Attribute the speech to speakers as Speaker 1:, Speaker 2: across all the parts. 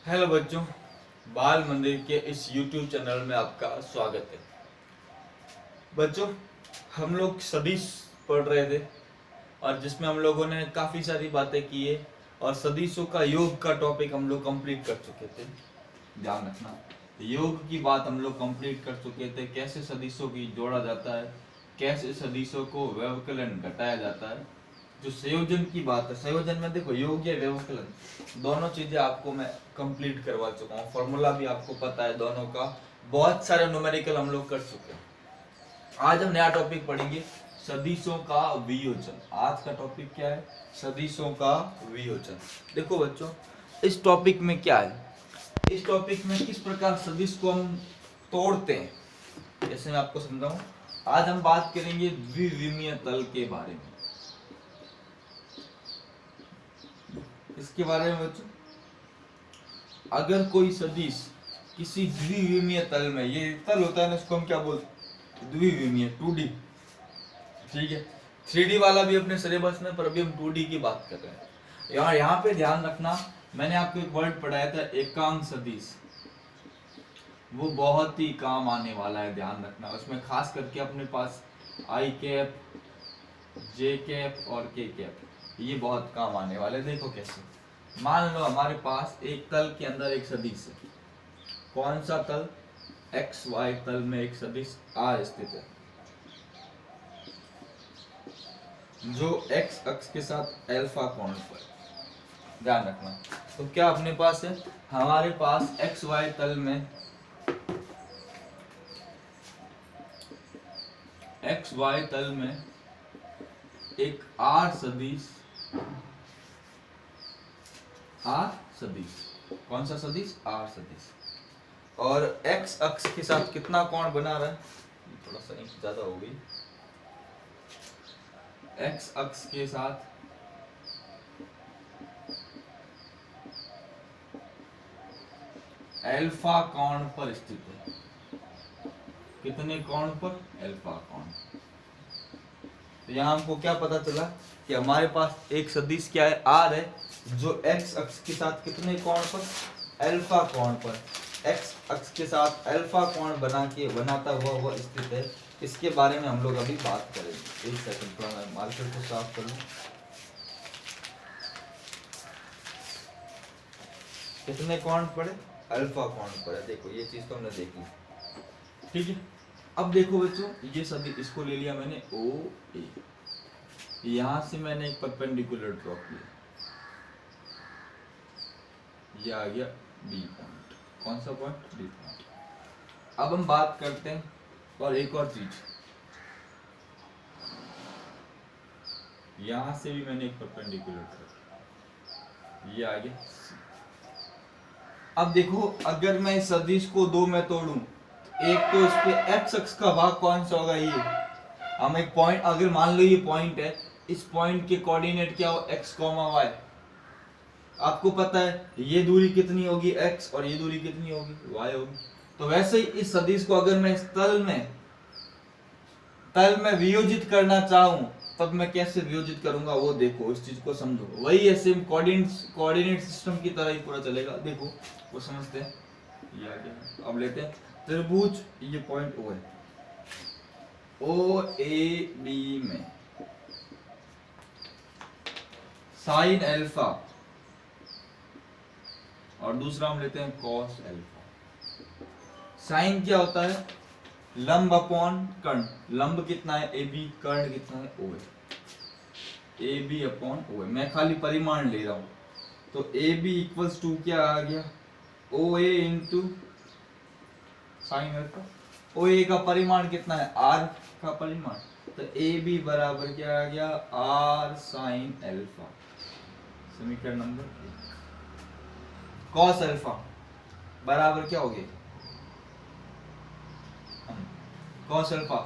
Speaker 1: Hello बच्चों, बाल मंदिर के इस YouTube चैनल में आपका स्वागत है। बच्चों, हम लोग सदिश पढ़ रहे थे और जिसमें हम लोगों ने काफ़ी सारी बातें की है और सदिशों का योग का टॉपिक हम लोग कंप्लीट कर चुके थे। ध्यान रखना, योग की बात हम लोग कंप्लीट कर चुके थे। कैसे सदिशों की जोड़ा जाता है, कैसे सदिशों को व्यवकलन घटाया जाता है। जो संयोजन की बात है, संयोजन में देखो योग या व्यवकलन दोनों चीजें आपको मैं कंप्लीट करवा चुका हूँ। फॉर्मूला भी आपको पता है दोनों का। बहुत सारे न्यूमेरिकल हम लोग कर चुके हैं। आज हम नया टॉपिक पढ़ेंगे, सदिशों का वियोजन। आज का टॉपिक क्या है? सदिशों का वियोजन। देखो बच्चों, इस टॉपिक में क्या है, इस टॉपिक में किस प्रकार सदिश को हम तोड़ते हैं, जैसे मैं आपको समझाऊं। आज हम बात करेंगे द्विविमीय तल के बारे में। इसके बारे में बच्चों, अगर कोई सदिश किसी द्विविमीय तल में, ये तल होता है ना, इसको हम क्या बोलते हैं? द्विविमीय, 2D। ठीक है, 3D वाला भी अपने सिलेबस में, पर अभी हम 2D की बात कर रहे हैं। यहाँ पे ध्यान रखना, मैंने आपको एक वर्ड पढ़ाया था, एकांक सदिश। वो बहुत ही काम आने वाला है, ध्यान रखना। उसमें खास करके अपने पास आई कैप, जे कैप और के कैप, ये बहुत काम आने वाले। देखो कैसे, मान लो हमारे पास एक तल के अंदर एक सदिश है। कौन सा तल? एक्स वाई तल में एक सदिश आर स्थित है, जो एक्स अक्ष के साथ अल्फा कोण पर। ध्यान रखना, तो क्या अपने पास है? हमारे पास एक्स वाई तल में एक्स वाई तल में एक आर सदिश, आर सदिश। कौन सा सदिश? आर सदिश। और एक्स अक्ष के साथ कितना कोण बना रहा है? थोड़ा सा इंच ज्यादा हो गई। एक्स अक्ष के साथ अल्फा कोण पर स्थित है। कितने कोण पर? अल्फा कोण। तो यहाँ हमको क्या पता चला कि हमारे पास एक सदिश क्या है? आर है, जो एक्स अक्ष के साथ कितने कोण पर? अल्फा कोण पर। एक्स अक्ष के साथ अल्फा कोण बनाता हुआ वो स्थित है। इसके बारे में हम लोग अभी बात करेंगे। एक सेकंड, थोड़ा मैं मार्कर को साफ कर लूं। कितने कोण पड़े? अल्फा कोण पड़े। देखो ये चीज तो हमने देख ली, ठीक है। अब देखो बच्चों, ये सदिश, इसको ले लिया मैंने ओ ए, यहां से मैंने एक परपेंडिकुलर ड्रॉ किया, ये आ गया बी पॉइंट। कौन सा पॉइंट? B point. अब हम बात करते हैं और एक और चीज, यहां से भी मैंने एक परपेंडिकुलर ड्रॉ किया, ये आ गया सी। अब देखो, अगर मैं इस सदिश को दो में तोड़ूं, एक तो इस पे एक्स अक्ष का भाग कौन सा होगा? ये हम एक पॉइंट, अगर मान लो ये पॉइंट है, इस पॉइंट के कोऑर्डिनेट क्या हो? X comma Y. आपको पता है ये दूरी कितनी होगी? एक्स, और ये दूरी कितनी होगी? वाई होगी। तो वैसे ही इस सदिश को अगर मैं इस तल में वियोजित करना चाहूं, तब मैं कैसे वियोजित करूंगा वो देखो, इस चीज को समझो। वही है, सेम कोऑर्डिनेट सिस्टम की तरह ही पूरा चलेगा। देखो वो समझते हैं, ये आ गया। अब लेते हैं त्रिभुज, ये पॉइंट ओ है, ओ ए बी में साइन अल्फा, और दूसरा हम लेते हैं कॉस अल्फा। साइन क्या होता है? लंब अपॉन कर्ण। लंब कितना है? A B. कर्ण कितना है? ओ है। ए बी अपॉन ओ है। मैं खाली परिमाण ले रहा हूं, तो ए बी इक्वल्स टू क्या आ गया? ओ ए इंटू साइन अल्फा। ओ ए का परिमाण कितना है? आर का परिमाण, तो ए बी बराबर क्या आ गया? R sine alpha. समीकरण नंबर 1। कॉस अल्फा बराबर क्या हो गया? Cos alpha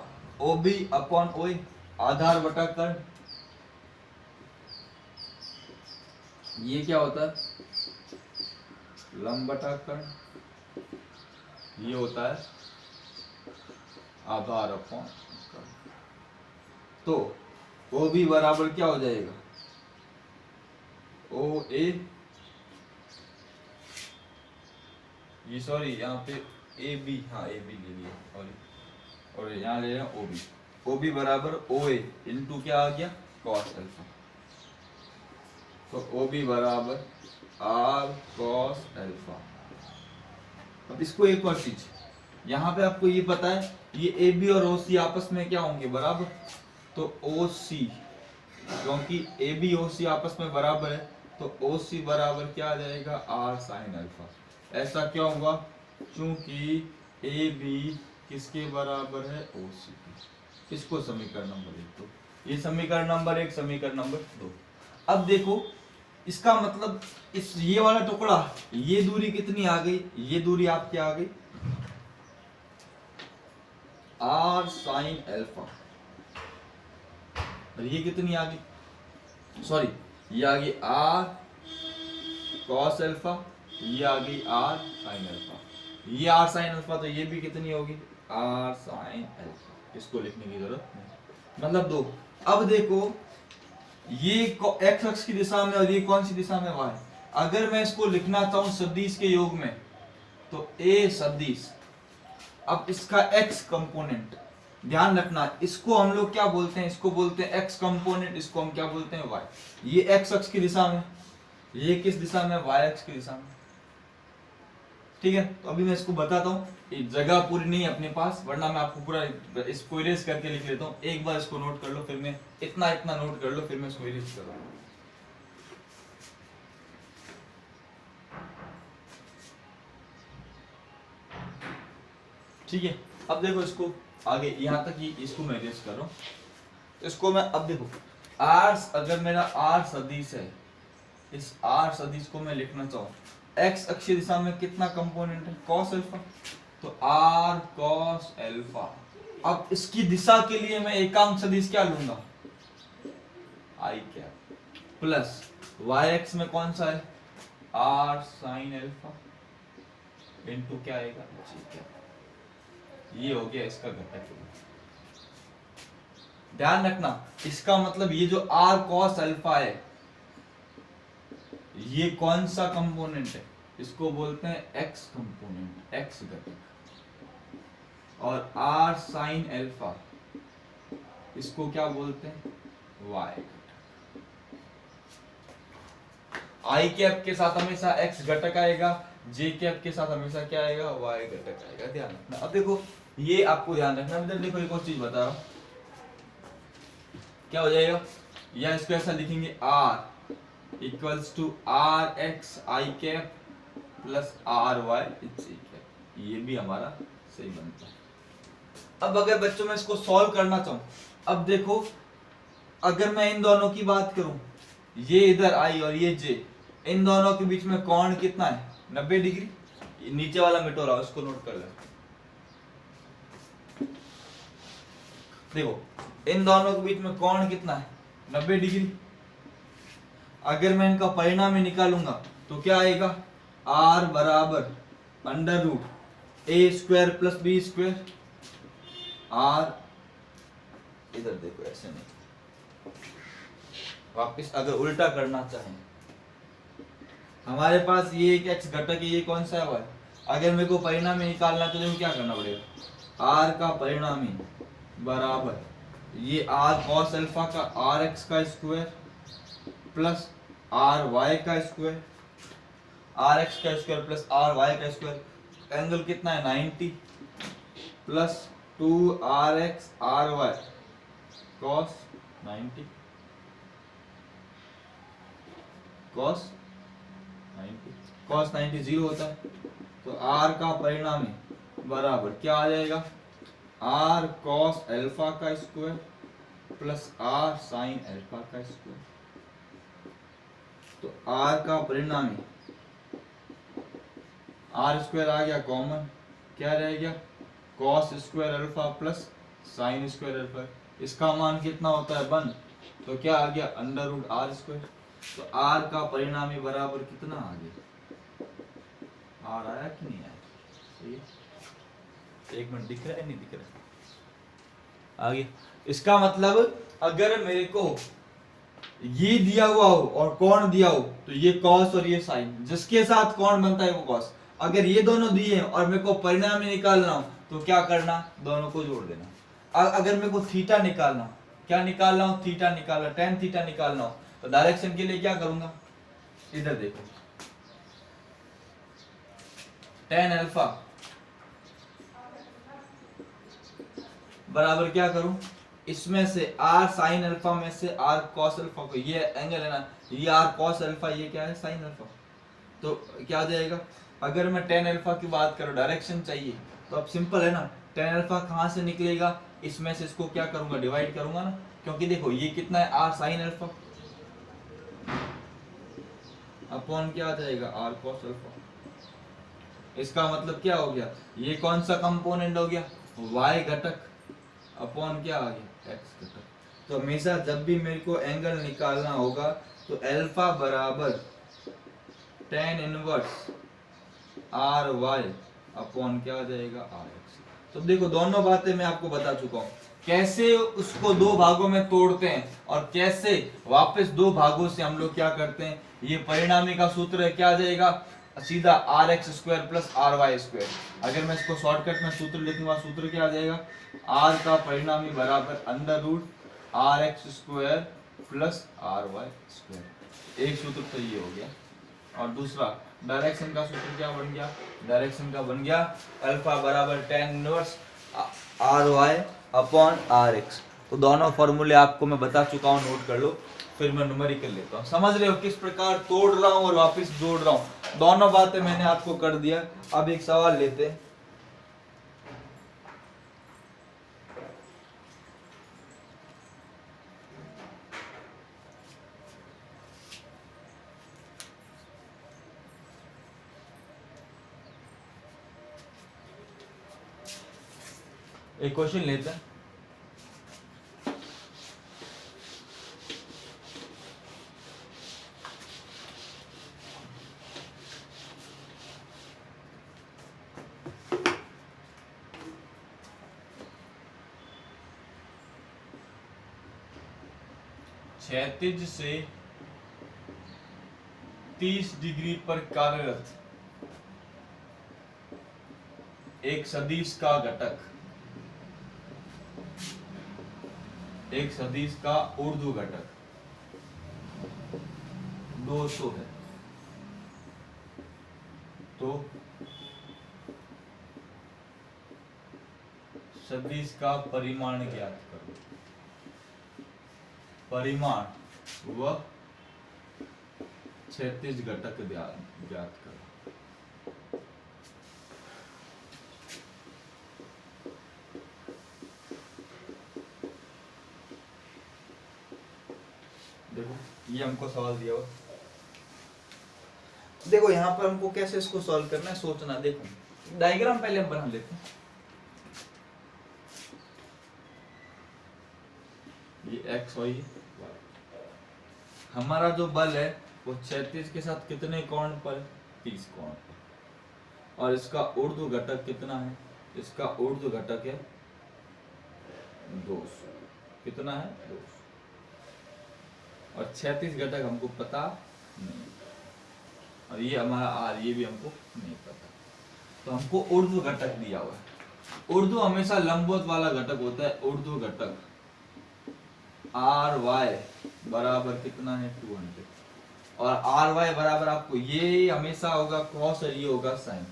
Speaker 1: O B upon O A, आधार बटा कर्ण। ये क्या होता है? लंब बटा कर्ण। ये होता है आधार अपॉन कर्ण। तो ओ बी बराबर क्या हो जाएगा? ओ ए ये सॉरी यहाँ पे ए बी, हाँ ए बी ले लिया और यहाँ ले लिया ओ बी। ओ बी बराबर ओ ए इंटू क्या आ गया कॉस अल्फा। तो ओ बी बराबर आर कॉस अल्फा। अब इसको एक और चीज, यहाँ पे आपको ये पता है ये ए बी और ओ सी आपस में क्या होंगे बराबर, तो ओ सी, क्योंकि ए बी ओ सी आपस में बराबर है तो ओ सी बराबर क्या आ जाएगा आर साइन अल्फा। ऐसा क्या होगा, क्योंकि ए बी किसके बराबर है ओ सी की। इसको समीकरण नंबर 1 दो, ये समीकरण नंबर 1, समीकरण नंबर 2। अब देखो इसका मतलब इस ये वाला टुकड़ा, ये दूरी कितनी आ गई, ये दूरी आपकी आ गई आर साइन अल्फा, और ये कितनी आ गई, सॉरी ये आ गई आर कॉस अल्फा, ये आ गई आर साइन अल्फा। ये आर साइन अल्फा तो ये भी कितनी होगी आर साइन अल्फा। इसको लिखने की जरूरत नहीं, मतलब दो। अब देखो ये एक्स अक्ष की दिशा में और ये कौन सी दिशा में वाई। अगर मैं इसको लिखना चाहूं सदिश के योग में तो ए सदिश, अब इसका एक्स कंपोनेंट, ध्यान रखना इसको हम लोग क्या बोलते हैं, इसको बोलते हैं एक्स कंपोनेंट, इसको हम क्या बोलते हैं वाई। ये एक्स अक्ष की दिशा में, ये किस दिशा में वाई अक्ष की दिशा में, ठीक है। तो अभी मैं इसको बताता हूँ, जगह पूरी नहीं है अपने पास वरना मैं आपको पूरा इसको इरेज करके लिख लेता हूँ। एक बार इसको नोट कर लो, फिर मैं इतना नोट कर लो, फिर मैं इसको इरेज कर रहा हूँ। ठीक है, अब देखो इसको आगे यहाँ तक ही इसको मैं इरेज कर रहा हूँ। इसको मैं अब देखो आर, अगर मेरा आर सदिश है, इस आर सदिश को मैं लिखना चाहूँ एक्स अक्षीय दिशा में कितना कंपोनेंट है कॉस अल्फा, तो आर कॉस अल्फा। अब इसकी दिशा के लिए मैं एकांक सदिश क्या लूंगा आई कैप, प्लस वाई एक्स में कौन सा है आर साइन अल्फा इनटू क्या आएगा जी कैप। ये हो गया इसका घटक। ध्यान रखना इसका मतलब ये जो आर कॉस अल्फा है ये कौन सा कंपोनेंट है, इसको बोलते हैं एक्स कंपोनेंट, एक्स घटक। और आर साइन अल्फा इसको क्या बोलते हैं वाई घटक। आई कैप के साथ हमेशा एक्स घटक आएगा, जे कैप के साथ हमेशा क्या आएगा वाई घटक आएगा। ध्यान रखना। अब देखो ये आपको ध्यान रखना। इधर देखो एक और चीज बता रहा हूं, क्या हो जाएगा, या इसको ऐसा लिखेंगे R equals to R X I cap plus R Y G cap. ये भी हमारा सही बनता है। अब अगर बच्चों में इसको सॉल्व करना चाहूं, अब देखो अगर मैं इन दोनों की बात करूं, ये इधर आई और ये जे, इन दोनों के बीच में कोण कितना है 90 डिग्री। नीचे वाला मिटो रहा, उसको नोट कर ले। देखो इन दोनों के बीच में कोण कितना है 90 डिग्री। अगर मैं इनका परिणाम ही निकालूंगा तो क्या आएगा आर बराबर under root A square plus B square. R इधर देखो ऐसे नहीं, वापिस अगर उल्टा करना चाहें, हमारे पास ये एक एक्स घटक है, ये कौन सा है, अगर मेरे को परिणामी निकालना तो देखो क्या करना पड़ेगा, आर का परिणामी बराबर ये आर कॉस अल्फा का आर एक्स का स्क्वायर प्लस आर वाई का स्क्वायर, आर एक्स का स्क्वायर प्लस आर वाई का स्क्वायर। एंगल कितना है 90 plus 2 R X R Y cos 90 cos 90 zero होता है। तो आर का परिणामी बराबर क्या आ जाएगा आर कॉस अल्फा का square plus R sine alpha का स्क्वायर। तो आर का परिणामी आर स्क्वायर आ गया कॉमन, क्या रह गया cos square alpha plus sine square alpha. इसका मान कितना होता है 1, तो क्या आ गया अंडर रूट आर स्क्वायर। तो आर का परिणामी बराबर कितना आ गया, आर आया कि नहीं आया, सही है। एक मिनट दिख रहा है नहीं दिख रहा, आ गया। इसका मतलब अगर मेरे को ये दिया हुआ हो और कोण दिया हो तो ये कॉस और ये साइन, जिसके साथ कोण बनता है वो कॉस। अगर ये दोनों दिए हैं और मेरे को परिणाम ही निकालना हो तो क्या करना, दोनों को जोड़ देना। अगर मेरे को थीटा निकालना हो, क्या निकालना हो, थीटा निकालना, टेन थीटा निकालना हो, तो डायरेक्शन के लिए क्या करूंगा, इधर देखो, टेन अल्फा बराबर क्या करूं, इसमें से आर साइन अल्फा में से आर कॉस अल्फा को, ये एंगल है ना, ये आर कॉस अल्फा, ये क्या है साइन अल्फा, तो क्या हो जाएगा। अगर मैं टेन अल्फा की बात करूं, डायरेक्शन चाहिए, तो अब सिंपल है ना, टेन अल्फा कहां से निकलेगा, इसमें से इसको क्या करूंगा, डिवाइड करूंगा ना, क्योंकि देखो ये कितना है, आर साइन अल्फा अपॉन क्या आ जाएगा, आर कॉस अल्फा। इसका मतलब क्या हो गया, ये कौन सा कंपोनेंट हो गया, y घटक अपॉन क्या आ गया, x घटक। तो हमेशा जब भी मेरे को एंगल निकालना होगा तो अल्फा बराबर tan inverse R Y upon क्या आ जाएगा, आर एक्स। तो देखो दोनों बातें मैं आपको बता चुका हूँ, कैसे उसको दो भागों में तोड़ते हैं और कैसे वापस दो भागों से हम लोग क्या करते हैं। ये परिणामी का सूत्र है, क्या आ जाएगा, सीधा R X square plus R Y square. अगर मैं इसको शॉर्टकट में सूत्र लिखूंगा, सूत्र क्या आ जाएगा, आर का परिणामी बराबर under root R X square plus R Y square. एक सूत्र तो ये हो गया। और दूसरा डायरेक्शन का सूत्र क्या बन गया, डायरेक्शन का बन गया अल्फा बराबर tan inverse R Y upon R X. तो दोनों फॉर्मूले आपको मैं बता चुका हूँ, नोट कर लो, फिर मैं न्यूमेरिकल लेता हूँ। समझ रहे हो किस प्रकार तोड़ रहा हूँ और वापस जोड़ रहा हूँ, दोनों बातें मैंने आपको कर दिया। अब एक सवाल लेते हैं। एक क्वेश्चन लेते हैं। क्षैतिज से 30 डिग्री पर कार्यरत एक सदिश का घटक, एक सदिश का ऊर्ध्व घटक 200 है, तो सदिश का परिमाण ज्ञात करो। परिमाण व क्षैतिज घटक ज्ञात करो। देखो ये हमको सवाल दिया हुआ, देखो यहाँ पर हमको कैसे इसको सॉल्व करना है सोचना। देखो डायग्राम पहले हम बना लेते हैं। ये x और ये y, हमारा जो बल है वो क्षैतिज के साथ कितने कोण पर, 30 कोण पर। और इसका ऊर्ध्व घटक कितना है, इसका ऊर्ध्व घटक है 200। कितना है, 200। और क्षैतिज घटक हमको पता नहीं, और ये हमारा आर, ये भी हमको नहीं पता। तो हमको ऊर्ध्व घटक दिया हुआ है। ऊर्ध्व हमेशा लंबवत वाला घटक होता है। ऊर्ध्व घटक आर वाई बराबर कितना है, 200। और आर वाई बराबर आपको ये हमेशा होगा कॉस और ये होगा साइन।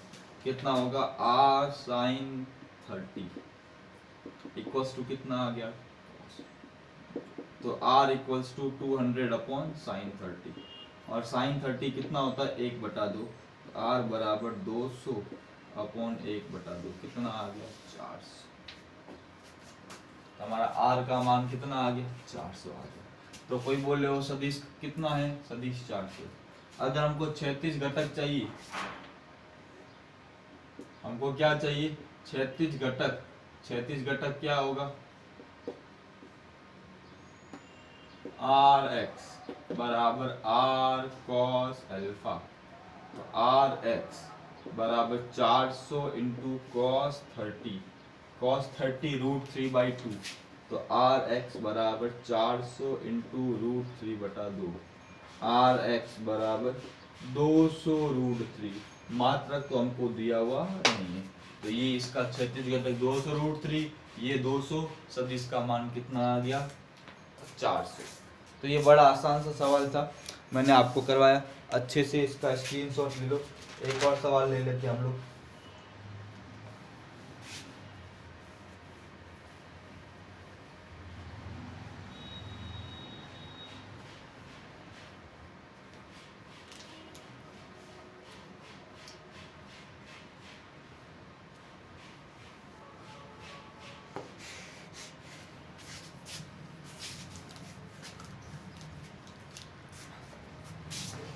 Speaker 1: कितना होगा, आर साइन 30 इक्वल्स टू कितना आ गया, तो r equals to 200 upon sine 30। और साइन 30 कितना होता है, 1/2। r बराबर 200 अपॉन 1/2, कितना आ गया, 400। हमारा r का मान कितना आ गया, 400 आ गया। तो कोई बोले हो सदिश कितना है, सदिश 400। अगर हमको क्षैतिज घटक चाहिए, हमको क्या चाहिए, क्षैतिज घटक। क्षैतिज घटक क्या होगा, आर एक्स बराबर आर कॉस अल्फा। तो आर एक्स बराबर 400 इंटू कॉस 30, कॉस 30 √3/2। तो आर एक्स बराबर 400 इंटू √3/2। आर एक्स बराबर 200 √3। मात्रक तो हमको दिया हुआ नहीं है, तो ये इसका क्षैतिज घटक 200√3, ये 200, सदिश का मान कितना आ गया 400। तो ये बड़ा आसान सा सवाल था, मैंने आपको करवाया, अच्छे से इसका स्क्रीनशॉट ले लो। एक और सवाल ले लेते हैं हम लोग।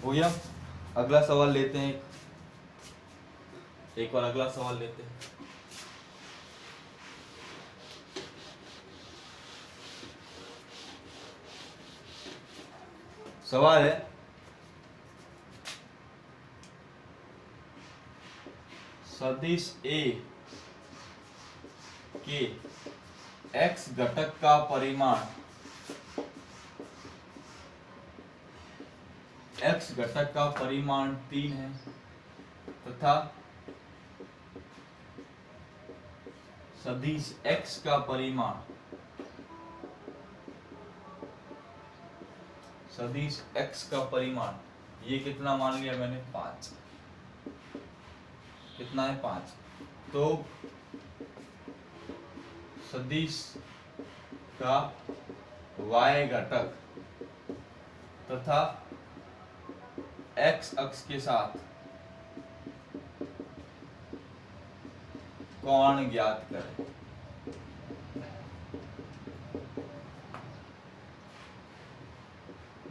Speaker 1: भैया अगला सवाल लेते हैं, एक बार अगला सवाल लेते हैं। सवाल है सदिश ए के x घटक का परिमाण, x घटक का परिमाण 3 है तथा सदिश x का परिमाण, सदिश x का परिमाण ये कितना मान लिया मैंने 5, कितना है 5। तो सदिश का y घटक तथा x अक्ष के साथ कोण ज्ञात करें।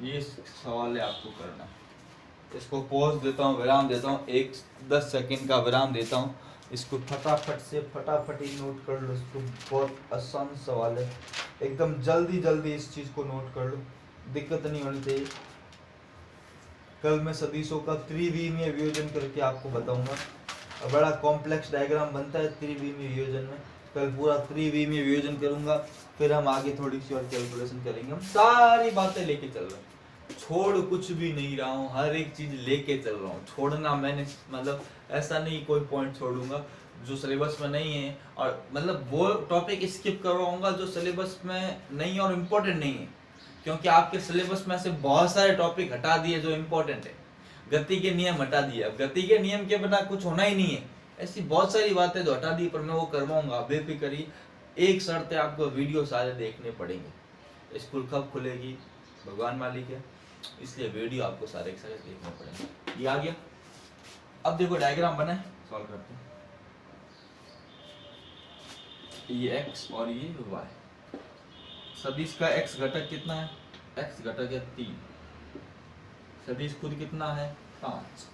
Speaker 1: ये सवाल है आपको करना। इसको पॉज देता हूँ, विराम देता हूँ, 10 सेकंड का विराम देता हूँ। इसको फटाफट से फटाफट ही नोट कर लो। इसको बहुत आसान सवाल है, एकदम जल्दी जल्दी इस चीज को नोट कर लो, दिक्कत नहीं होनी चाहिए। कल मैं सदिशों का त्रिविमीय वियोजन करके आपको बताऊंगा, बड़ा कॉम्प्लेक्स डायग्राम बनता है त्रिविमीय वियोजन में। कल पूरा त्रिविमीय वियोजन करूंगा, फिर हम आगे थोड़ी सी और कैलकुलेशन करेंगे। हम सारी बातें लेके चल रहे हैं, छोड़ कुछ भी नहीं रहा हूँ, हर एक चीज लेके चल रहा हूँ। छोड़ना मैंने मतलब ऐसा नहीं कोई पॉइंट छोड़ूंगा जो सिलेबस में नहीं है, और मतलब वो टॉपिक स्किप करवाऊंगा जो सिलेबस में नहीं है और इम्पोर्टेंट नहीं है, क्योंकि आपके सिलेबस में से बहुत सारे टॉपिक हटा दिए जो इम्पोर्टेंट है। गति के नियम हटा दिए, अब गति के नियम के बिना कुछ होना ही नहीं है। ऐसी बहुत सारी बातें जो हटा दी, पर मैं वो करवाऊंगा, बेफिक्र करिए। एक शर्त है, आपको वीडियो सारे देखने पड़ेंगे। स्कूल कब खुलेगी भगवान मालिक है, इसलिए वीडियो आपको सारे के सारे देखने पड़ेंगे। ये आ गया। अब देखो डायग्राम बना है, सॉल्व करते हैं। ये x और ये y, सदिश का x घटक कितना है, x घटक है 3, सदिश खुद कितना है 5,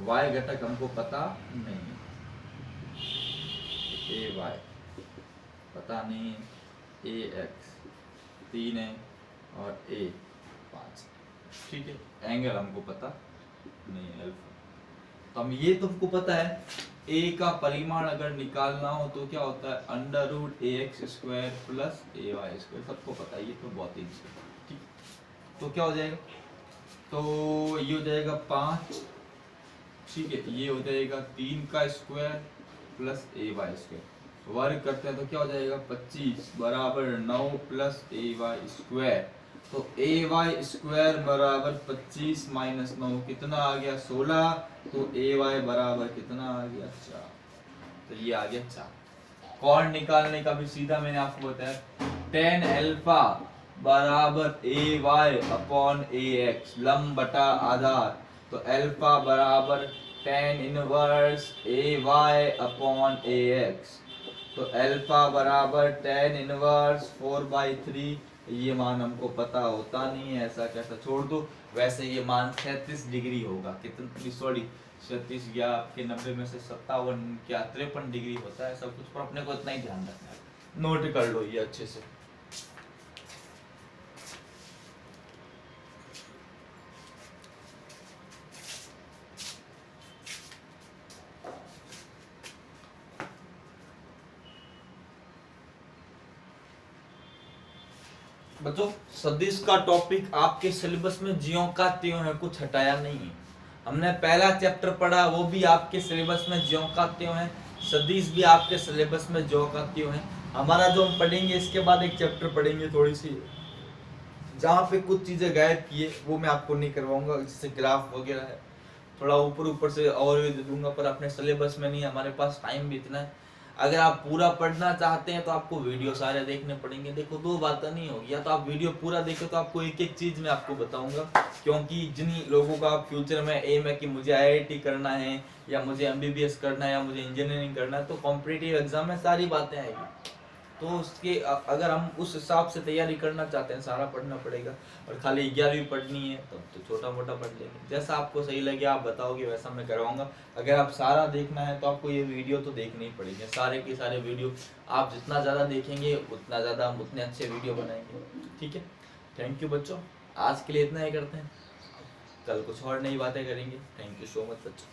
Speaker 1: y घटक हमको पता नहीं है, a y पता नहीं है, a x 3 है और a 5, ठीक है। एंगल हमको पता नहीं है अल्फा। तो हम ये तुमको पता है, a का परिमाण अगर निकालना हो तो क्या होता है √ax² प्लस ay², सबको पता है, ये तो बहुत ही ठीक। तो क्या हो जाएगा, तो ये हो जाएगा 5, ठीक है, ये हो जाएगा 3 का स्क्वायर प्लस ay², वर्ग करते हैं तो क्या हो जाएगा 25 बराबर 9 प्लस ay²। तो ay² बराबर 25 माइनस 9 कितना आ गया 16, तो ay बराबर कितना आ गया 4, तो ये आ गया 4। कोण निकालने का भी सीधा मैंने आपको बताया, tan अल्फा बराबर ay अपॉन ax, लंब बटा आधार, तो अल्फा बराबर tan inverse ay upon ax, तो अल्फा बराबर tan इनवर्स 4/3। ये मान हमको पता होता नहीं है, ऐसा कैसा छोड़ दो। वैसे ये मान 37 डिग्री होगा, कितनी सॉरी 37 या आपके 90 में से 57 क्या 53 डिग्री होता है सब कुछ, पर अपने को इतना ही ध्यान रखना है, नोट कर लो ये अच्छे से। बच्चों सदिश का टॉपिक आपके सिलेबस में ज्यों का त्यों है, कुछ हटाया नहीं है। हमने पहला चैप्टर पढ़ा, वो भी आपके सिलेबस में ज्यों का त्यों है। सदिश भी आपके सिलेबस में ज्यों का त्यों है। हमारा जो हम पढ़ेंगे इसके बाद एक चैप्टर पढ़ेंगे थोड़ी सी जहाँ पे कुछ चीजें गायब किए, वो मैं आपको नहीं करवाऊंगा, जैसे ग्राफ वगैरह है, थोड़ा ऊपर ऊपर से और भी दे दूंगा, पर अपने सिलेबस में नहीं, हमारे पास टाइम भी इतना है। अगर आप पूरा पढ़ना चाहते हैं तो आपको वीडियो सारे देखने पड़ेंगे। देखो दो बातें नहीं होगी, या तो आप वीडियो पूरा देखें तो आपको एक एक चीज मैं आपको बताऊंगा, क्योंकि जिन लोगों का फ्यूचर में एम है कि मुझे IIT करना है या मुझे MBBS करना है या मुझे इंजीनियरिंग करना है, तो कॉम्पिटिटिव एग्जाम में सारी बातें आएगी। तो उसके अगर हम उस हिसाब से तैयारी करना चाहते हैं, सारा पढ़ना पड़ेगा। और खाली 11वीं पढ़नी है तब तो छोटा मोटा पढ़ लेंगे, जैसा आपको सही लगे आप बताओगे वैसा मैं करवाऊंगा। अगर आप सारा देखना है तो आपको ये वीडियो तो देखनी ही पड़ेगी, सारे के सारे वीडियो। आप जितना ज़्यादा देखेंगे उतना ज़्यादा हम उतने अच्छे वीडियो बनाएंगे, ठीक है। थैंक यू बच्चों, आज के लिए इतना ही करते हैं, कल कुछ और नई बातें करेंगे। थैंक यू सो मच बच्चों।